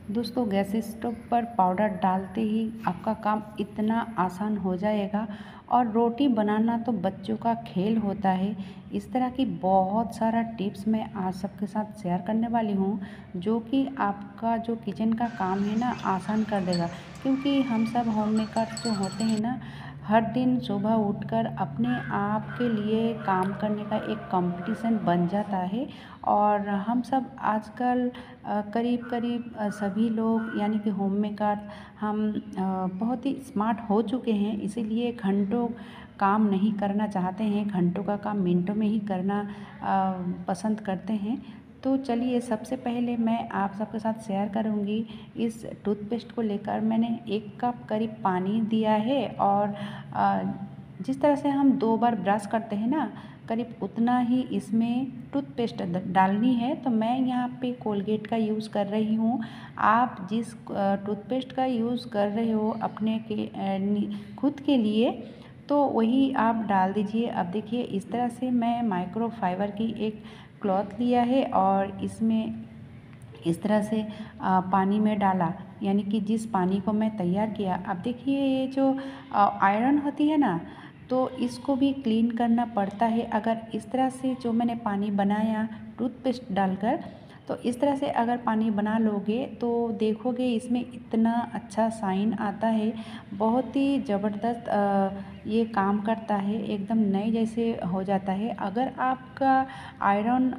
दोस्तों gas stove पर powder डालते ही आपका काम इतना आसान हो जाएगा। और रोटी बनाना तो बच्चों का खेल होता है। इस तरह की बहुत सारा टिप्स मैं आज सबके साथ शेयर करने वाली हूँ, जो कि आपका जो किचन का काम है ना आसान कर देगा। क्योंकि हम सब होम मेकर्स जो होते हैं ना, हर दिन सुबह उठकर अपने आप के लिए काम करने का एक कंपटीशन बन जाता है। और हम सब आजकल करीब करीब सभी लोग यानी कि होम मेकर हम बहुत ही स्मार्ट हो चुके हैं, इसीलिए घंटों काम नहीं करना चाहते हैं, घंटों का काम मिनटों में ही करना पसंद करते हैं। तो चलिए सबसे पहले मैं आप सबके साथ शेयर करूंगी। इस टूथपेस्ट को लेकर मैंने 1 कप करीब पानी दिया है। और जिस तरह से हम 2 बार ब्रश करते हैं ना, करीब उतना ही इसमें टूथपेस्ट डालनी है। तो मैं यहाँ पे कोलगेट का यूज़ कर रही हूँ। आप जिस टूथपेस्ट का यूज़ कर रहे हो अपने के खुद के लिए, तो वही आप डाल दीजिए। अब देखिए इस तरह से मैं माइक्रोफाइबर की एक क्लॉथ लिया है और इसमें इस तरह से पानी में डाला, यानी कि जिस पानी को मैं तैयार किया। अब देखिए ये जो आयरन होती है ना, तो इसको भी क्लीन करना पड़ता है। अगर इस तरह से जो मैंने पानी बनाया टूथपेस्ट डालकर, तो इस तरह से अगर पानी बना लोगे तो देखोगे इसमें इतना अच्छा शाइन आता है। बहुत ही ज़बरदस्त ये काम करता है, एकदम नए जैसे हो जाता है। अगर आपका आयरन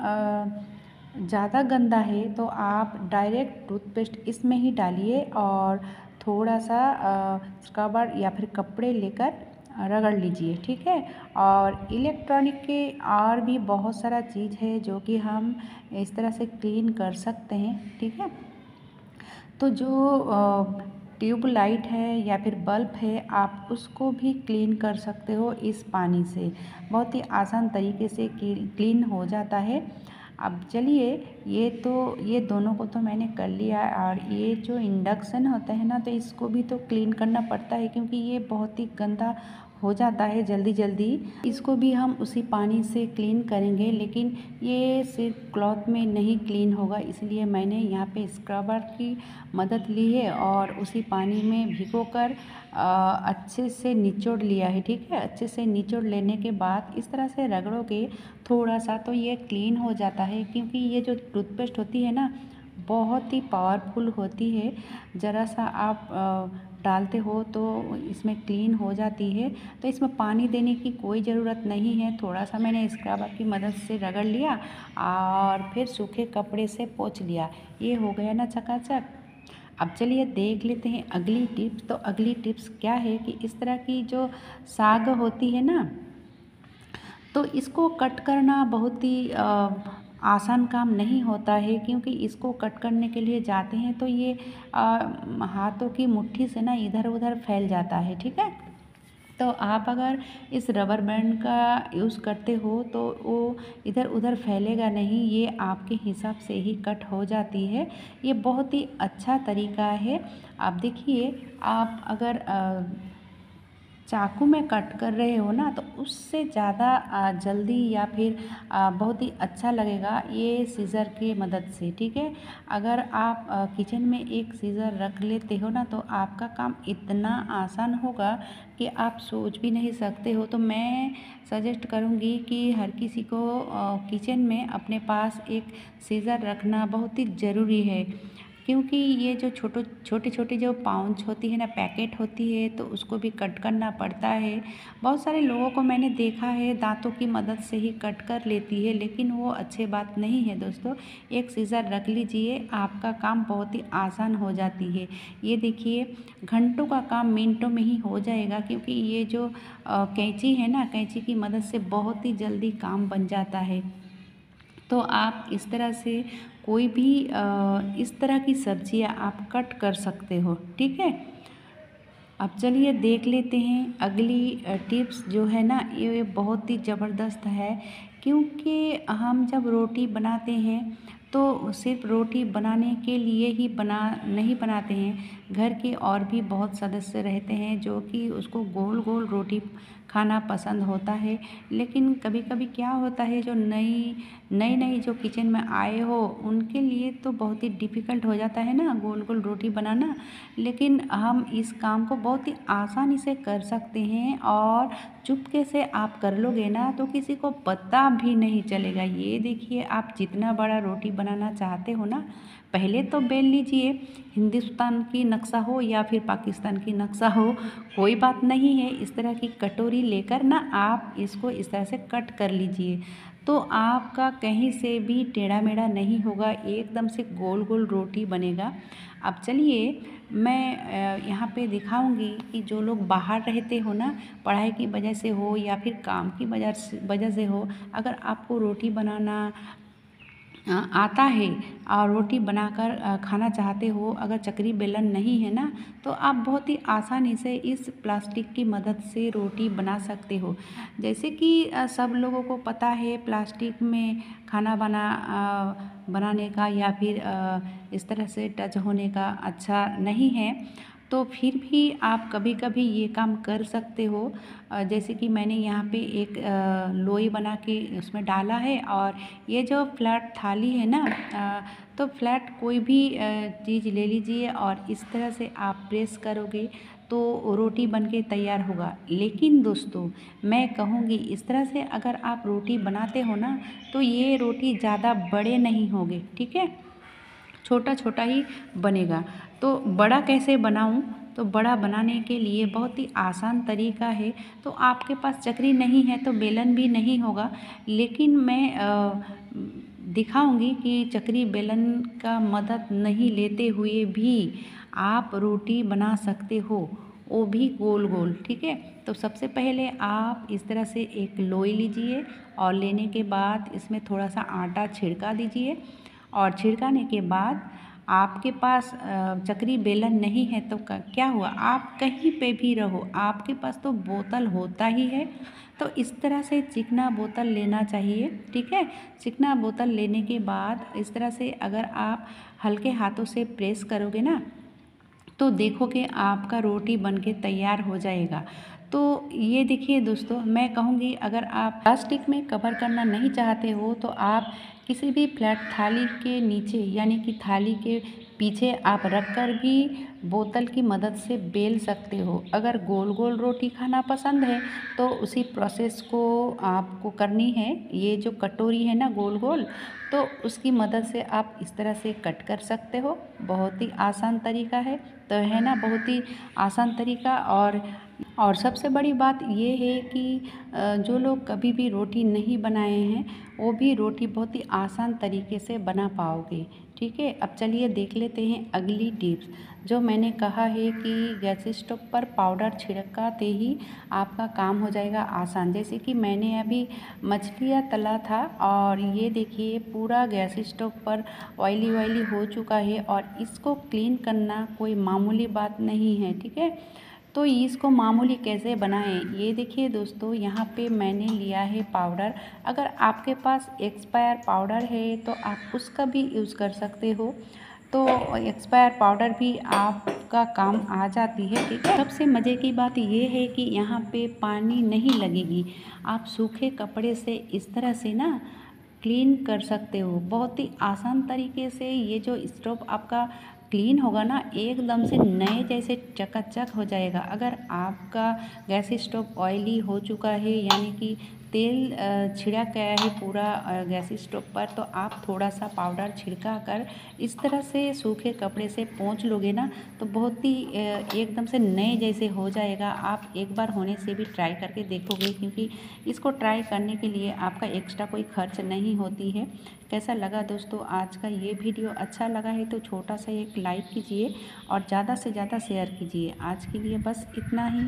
ज़्यादा गंदा है तो आप डायरेक्ट टूथपेस्ट इसमें ही डालिए और थोड़ा सा स्क्रबर या फिर कपड़े लेकर रगड़ लीजिए, ठीक है। और इलेक्ट्रॉनिक के और भी बहुत सारा चीज़ है जो कि हम इस तरह से क्लीन कर सकते हैं, ठीक है। तो जो ट्यूब लाइट है या फिर बल्ब है, आप उसको भी क्लीन कर सकते हो इस पानी से। बहुत ही आसान तरीके से क्लीन हो जाता है। अब चलिए ये दोनों को तो मैंने कर लिया। और ये जो इंडक्शन होता है ना, तो इसको भी तो क्लीन करना पड़ता है, क्योंकि ये बहुत ही गंदा हो जाता है जल्दी जल्दी। इसको भी हम उसी पानी से क्लीन करेंगे, लेकिन ये सिर्फ क्लॉथ में नहीं क्लीन होगा, इसलिए मैंने यहाँ पे स्क्रबर की मदद ली है और उसी पानी में भिगोकर अच्छे से निचोड़ लिया है, ठीक है। अच्छे से निचोड़ लेने के बाद इस तरह से रगड़ोगे थोड़ा सा तो ये क्लीन हो जाता है। क्योंकि ये जो टूथपेस्ट होती है ना, बहुत ही पावरफुल होती है। ज़रा सा आप डालते हो तो इसमें क्लीन हो जाती है। तो इसमें पानी देने की कोई ज़रूरत नहीं है। थोड़ा सा मैंने स्क्रबर की मदद से रगड़ लिया और फिर सूखे कपड़े से पोंछ लिया। ये हो गया ना चकाचक। अब चलिए देख लेते हैं अगली टिप्स। तो अगली टिप्स क्या है कि इस तरह की जो साग होती है ना, तो इसको कट करना बहुत ही आसान काम नहीं होता है। क्योंकि इसको कट करने के लिए जाते हैं तो ये हाथों की मुट्ठी से ना इधर उधर फैल जाता है, ठीक है। तो आप अगर इस रबर बैंड का यूज़ करते हो तो वो इधर उधर फैलेगा नहीं, ये आपके हिसाब से ही कट हो जाती है। ये बहुत ही अच्छा तरीका है। आप देखिए, आप अगर चाकू में कट कर रहे हो ना, तो उससे ज़्यादा जल्दी या फिर बहुत ही अच्छा लगेगा ये सीज़र की मदद से, ठीक है। अगर आप किचन में एक सीज़र रख लेते हो ना, तो आपका काम इतना आसान होगा कि आप सोच भी नहीं सकते हो। तो मैं सजेस्ट करूँगी कि हर किसी को किचन में अपने पास एक सीज़र रखना बहुत ही ज़रूरी है। क्योंकि ये जो छोटी छोटी जो पाउच होती है ना, पैकेट होती है, तो उसको भी कट करना पड़ता है। बहुत सारे लोगों को मैंने देखा है दांतों की मदद से ही कट कर लेती है, लेकिन वो अच्छी बात नहीं है दोस्तों। एक सीज़र रख लीजिए, आपका काम बहुत ही आसान हो जाती है। ये देखिए घंटों का काम मिनटों में ही हो जाएगा। क्योंकि ये जो कैंची है ना, कैंची की मदद से बहुत ही जल्दी काम बन जाता है। तो आप इस तरह से कोई भी इस तरह की सब्जियां आप कट कर सकते हो, ठीक है। अब चलिए देख लेते हैं अगली टिप्स जो है ना, ये बहुत ही ज़बरदस्त है। क्योंकि हम जब रोटी बनाते हैं तो सिर्फ रोटी बनाने के लिए ही नहीं बनाते हैं। घर के और भी बहुत सदस्य रहते हैं जो कि उसको गोल गोल रोटी खाना पसंद होता है। लेकिन कभी कभी क्या होता है, जो नई नई नई जो किचन में आए हो उनके लिए तो बहुत ही डिफ़िकल्ट हो जाता है ना गोल गोल रोटी बनाना। लेकिन हम इस काम को बहुत ही आसानी से कर सकते हैं, और चुपके से आप कर लोगे ना तो किसी को पता भी नहीं चलेगा। ये देखिए, आप जितना बड़ा रोटी बनाना चाहते हो ना, पहले तो बेल लीजिए। हिंदुस्तान की नक्शा हो या फिर पाकिस्तान की नक्शा हो, कोई बात नहीं है। इस तरह की कटोरी लेकर ना आप इसको इस तरह से कट कर लीजिए, तो आपका कहीं से भी टेढ़ा मेढ़ा नहीं होगा, एकदम से गोल गोल रोटी बनेगा। अब चलिए, मैं यहाँ पे दिखाऊंगी कि जो लोग बाहर रहते हो ना, पढ़ाई की वजह से हो या फिर काम की वजह से हो, अगर आपको रोटी बनाना आता है और रोटी बनाकर खाना चाहते हो, अगर चकरी बेलन नहीं है ना, तो आप बहुत ही आसानी से इस प्लास्टिक की मदद से रोटी बना सकते हो। जैसे कि सब लोगों को पता है, प्लास्टिक में खाना बनाने का या फिर इस तरह से टच होने का अच्छा नहीं है, तो फिर भी आप कभी कभी ये काम कर सकते हो। जैसे कि मैंने यहाँ पे एक लोई बना के उसमें डाला है, और ये जो फ्लैट थाली है ना, तो फ्लैट कोई भी चीज़ ले लीजिए और इस तरह से आप प्रेस करोगे तो रोटी बनके तैयार होगा। लेकिन दोस्तों, मैं कहूँगी इस तरह से अगर आप रोटी बनाते हो ना, तो ये रोटी ज़्यादा बड़े नहीं होंगे, ठीक है, छोटा छोटा ही बनेगा। तो बड़ा कैसे बनाऊं? तो बड़ा बनाने के लिए बहुत ही आसान तरीका है। तो आपके पास चकरी नहीं है तो बेलन भी नहीं होगा, लेकिन मैं दिखाऊंगी कि चकरी बेलन का मदद नहीं लेते हुए भी आप रोटी बना सकते हो, वो भी गोल गोल, ठीक है। तो सबसे पहले आप इस तरह से एक लोई लीजिए, और लेने के बाद इसमें थोड़ा सा आटा छिड़का दीजिए, और छिड़काने के बाद आपके पास चकरी बेलन नहीं है तो क्या हुआ, आप कहीं पे भी रहो, आपके पास तो बोतल होता ही है। तो इस तरह से चिकना बोतल लेना चाहिए, ठीक है। चिकना बोतल लेने के बाद इस तरह से अगर आप हल्के हाथों से प्रेस करोगे ना, तो देखोगे आपका रोटी बनके तैयार हो जाएगा। तो ये देखिए दोस्तों, मैं कहूँगी अगर आप प्लास्टिक में कवर करना नहीं चाहते हो, तो आप किसी भी फ्लैट थाली के नीचे, यानी कि थाली के पीछे आप रखकर भी बोतल की मदद से बेल सकते हो। अगर गोल गोल रोटी खाना पसंद है तो उसी प्रोसेस को आपको करनी है। ये जो कटोरी है ना गोल गोल, तो उसकी मदद से आप इस तरह से कट कर सकते हो। बहुत ही आसान तरीका है, तो है ना, बहुत ही आसान तरीका। और सबसे बड़ी बात ये है कि जो लोग कभी भी रोटी नहीं बनाए हैं, वो भी रोटी बहुत ही आसान तरीके से बना पाओगे, ठीक है। अब चलिए देख लेते हैं अगली टिप्स। जो मैंने कहा है कि गैस स्टोव पर पाउडर छिड़काते ही आपका काम हो जाएगा आसान। जैसे कि मैंने अभी मछलियाँ तला था, और ये देखिए पूरा गैस स्टोव पर ऑयली ऑयली हो चुका है, और इसको क्लीन करना कोई मामूली बात नहीं है, ठीक है। तो इसको मामूली कैसे बनाएं, ये देखिए दोस्तों, यहाँ पे मैंने लिया है पाउडर। अगर आपके पास एक्सपायर पाउडर है तो आप उसका भी यूज़ कर सकते हो। तो एक्सपायर पाउडर भी आपका काम आ जाती है, ठीक है। सबसे मज़े की बात ये है कि यहाँ पे पानी नहीं लगेगी। आप सूखे कपड़े से इस तरह से ना क्लीन कर सकते हो, बहुत ही आसान तरीके से। ये जो स्टोव आपका क्लीन होगा ना, एकदम से नए जैसे चकाचक हो जाएगा। अगर आपका गैस स्टोव ऑयली हो चुका है, यानी कि तेल छिड़क गया है पूरा गैस स्टोव पर, तो आप थोड़ा सा पाउडर छिड़का कर इस तरह से सूखे कपड़े से पोंछ लोगे ना, तो बहुत ही एकदम से नए जैसे हो जाएगा। आप एक बार होने से भी ट्राई करके देखोगे, क्योंकि इसको ट्राई करने के लिए आपका एक्स्ट्रा कोई खर्च नहीं होती है। कैसा लगा दोस्तों आज का ये वीडियो? अच्छा लगा है तो छोटा सा एक लाइक कीजिए और ज़्यादा से ज़्यादा शेयर कीजिए। आज के लिए बस इतना ही।